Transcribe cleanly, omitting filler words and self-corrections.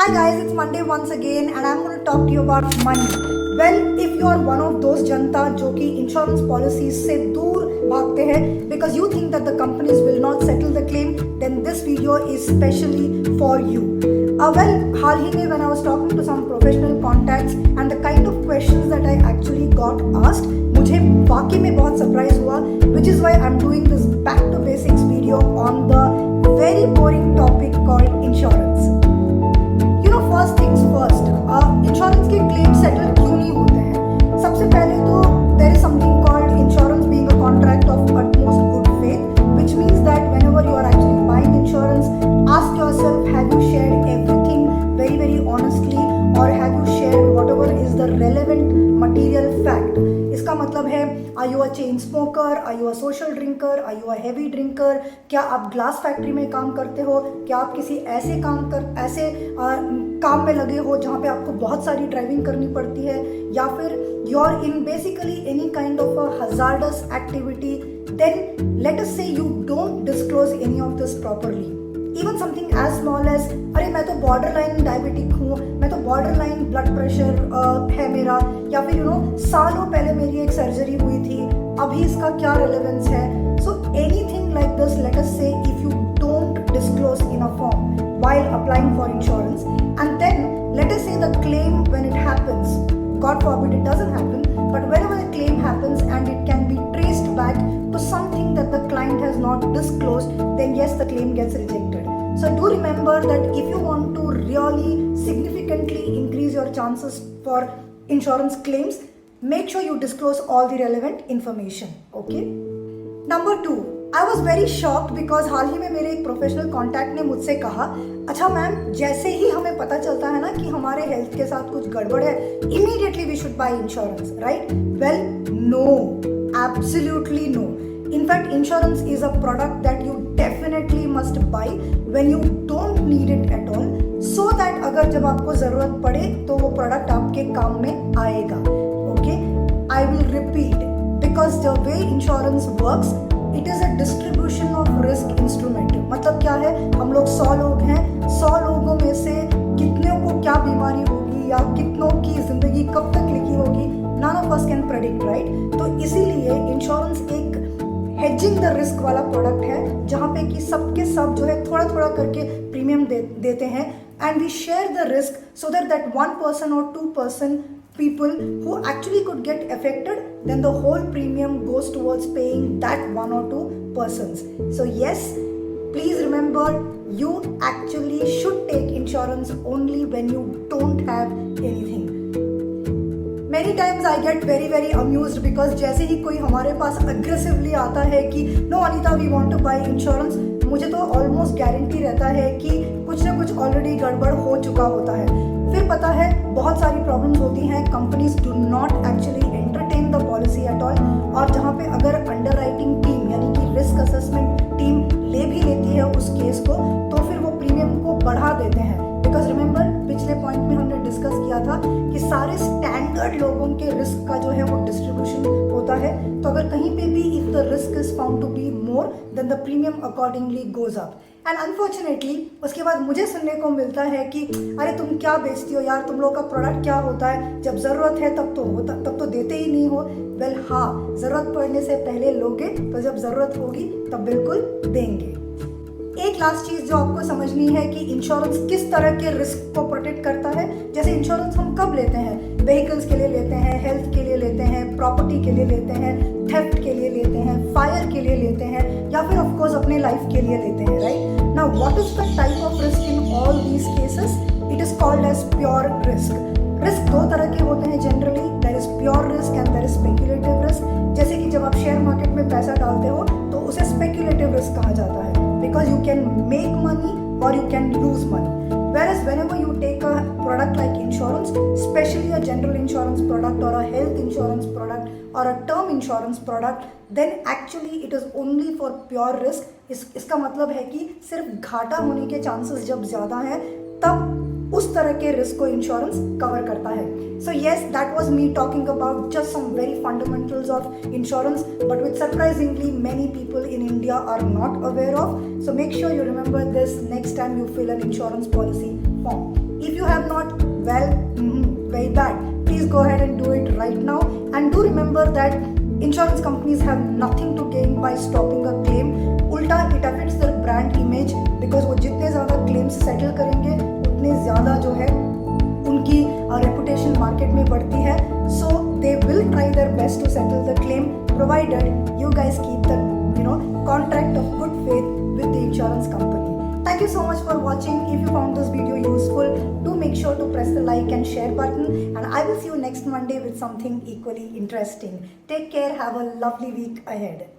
Hi guys, it's Monday once again and I'm going to talk to you about money. Well, if you are one of those जनता जो कि insurance policies से दूर भागते हैं because you think that the companies will not settle the claim, then this video is specially for you. Well, हाल ही में when I was talking to some professional contacts and the kind of questions that I actually got asked, मुझे वाकई में बहुत surprise हुआ, which is why I'm doing this back to basics video on the very boring topic called insurance. First things first, insurance के claim settle क्यों नहीं होते हैं? सबसे पहले तो there is something called insurance being a contract of utmost good faith, which means that whenever you are actually buying insurance, ask yourself, have you shared everything very honestly, or have you shared whatever is the relevant material fact? इसका मतलब है, are you a chain smoker, are you a social drinker, are you a heavy drinker? क्या आप glass factory में काम करते हो? क्या आप किसी ऐसे काम में लगे हो जहाँ पे आपको बहुत सारी ड्राइविंग करनी पड़ती है, या फिर you are in basically any kind of a hazardous activity? Then let us say you don't disclose any of this properly. Even something as small as, अरे मैं तो बॉर्डर लाइन डायबिटिक हूँ, मैं तो बॉर्डर लाइन ब्लड प्रेशर है मेरा, या फिर सालों पहले मेरी एक सर्जरी हुई थी, अभी इसका क्या रेलेवेंस है? So anything like this, let us say if you don't disclose in a form while applying for insurance, and then let us say the claim when it happens, God forbid it doesn't happen, but whenever the claim happens and it can be traced back to something that the client has not disclosed, then yes, the claim gets rejected. So do remember that if you want to really significantly increase your chances for insurance claims, make sure you disclose all the relevant information. Okay? Number 2, I was very shocked because हाल ही में मेरे एक professional contact ने मुझसे कहा, अच्छा ma'am, जैसे ही हमें पता चलता है ना कि हमारे हेल्थ के साथ कुछ गड़बड़ है, immediately we should buy insurance, right? Well, no, absolutely no. In fact, insurance is a product that you definitely must buy when you don't need it at all, so that अगर जब आपको ज़रूरत पड़े तो वो प्रोडक्ट आपके काम में आएगा. Okay? I will repeat, because the way insurance works, it is a distribution of risk instrument. मतलब क्या है, हम लोग 100 लोग हैं, 100 लोगों में से कितनों को क्या बीमारी होगी या कितनों की जिंदगी कब तक लिखी होगी, none of us can predict, right? तो इसीलिए इंश्योरेंस एक हेजिंग द रिस्क वाला प्रोडक्ट है, जहाँ पे कि सबके सब जो है थोड़ा थोड़ा करके प्रीमियम देते हैं, and we share the risk so that 1% or 2% people who actually could get affected, then the whole premium goes towards paying that 1 or 2 persons. So yes, please remember, you actually should take insurance only when you don't have anything. Many times I get very amused because जैसे ही कोई हमारे पास aggressively आता है कि no Anita, we want to buy insurance, मुझे तो almost guarantee रहता है कि कुछ ना कुछ ऑलरेडी गड़बड़ हो चुका होता है. फिर पता है बहुत सारी प्रॉब्लम्स होती हैं, companies do not actually entertain the policy at all, और जहाँ पे अगर अंडरराइटिंग टीम यानी कि रिस्क असेसमेंट टीम ले भी लेती है उस केस को, तो फिर वो प्रीमियम को बढ़ा देते हैं. बिकॉज रिमेंबर, पिछले पॉइंट में हमने डिस्कस किया था कि सारे स्टैंडर्ड लोगों के रिस्क का जो है वो डिस्ट्रीब्यूशन होता है, तो अगर कहीं पे भी if the risk is found to be more, then the premium accordingly goes up. And unfortunately उसके बाद मुझे सुनने को मिलता है कि अरे तुम क्या बेचती हो यार, तुम लोग का प्रोडक्ट क्या होता है, जब ज़रूरत है तब तो देते ही नहीं हो. वेल हाँ, ज़रूरत पड़ने से पहले लोगे, तो जब ज़रूरत होगी तब बिल्कुल देंगे. एक लास्ट चीज़ जो आपको समझनी है कि इंश्योरेंस किस तरह के रिस्क को प्रोटेक्ट करता है. जैसे इंश्योरेंस हम कब लेते हैं? व्हीकल्स के लिए लेते हैं, हेल्थ के लिए लेते हैं, प्रॉपर्टी के लिए लेते हैं, थेफ्ट के लिए लेते हैं, फायर के लिए लेते हैं, या फिर ऑफ कोर्स अपने लाइफ के लिए लेते हैं, right? Now what is the type of risk in all these cases? It is called as pure risk. Risk दो तरह के होते हैं generally, there is pure risk and there is speculative risk. जैसे कि जब आप शेयर मार्केट में पैसा डालते हो तो उसे स्पेक्युलेटिव रिस्क कहा जाता है, because you can make money or you can lose money. Whereas whenever you take a product like insurance, especially a general insurance product or a health insurance product or a term insurance product, then actually it is only for pure risk. इसका मतलब है कि सिर्फ घाटा होने के chances जब ज़्यादा हैं, तब उस तरह के रिस्क को इंश्योरेंस कवर करता है. So yes, that was me talking about just some very fundamentals of insurance, but which surprisingly many people in India are not aware of. So make sure you remember this next time you fill an insurance policy form. If you remember that insurance companies have nothing to gain by stopping a claim. उल्टा it affects their brand image because वो जितने ज़्यादा claims settle करेंगे उतने ज़्यादा जो है उनकी reputation market में बढ़ती है. So they will try their best to settle the claim provided you guys keep the contract of good faith with the insurance company. Thank you so much for watching. If you found this video useful, do make sure to press the like and share button, and I will see you next Monday with something equally interesting. Take care. Have a lovely week ahead.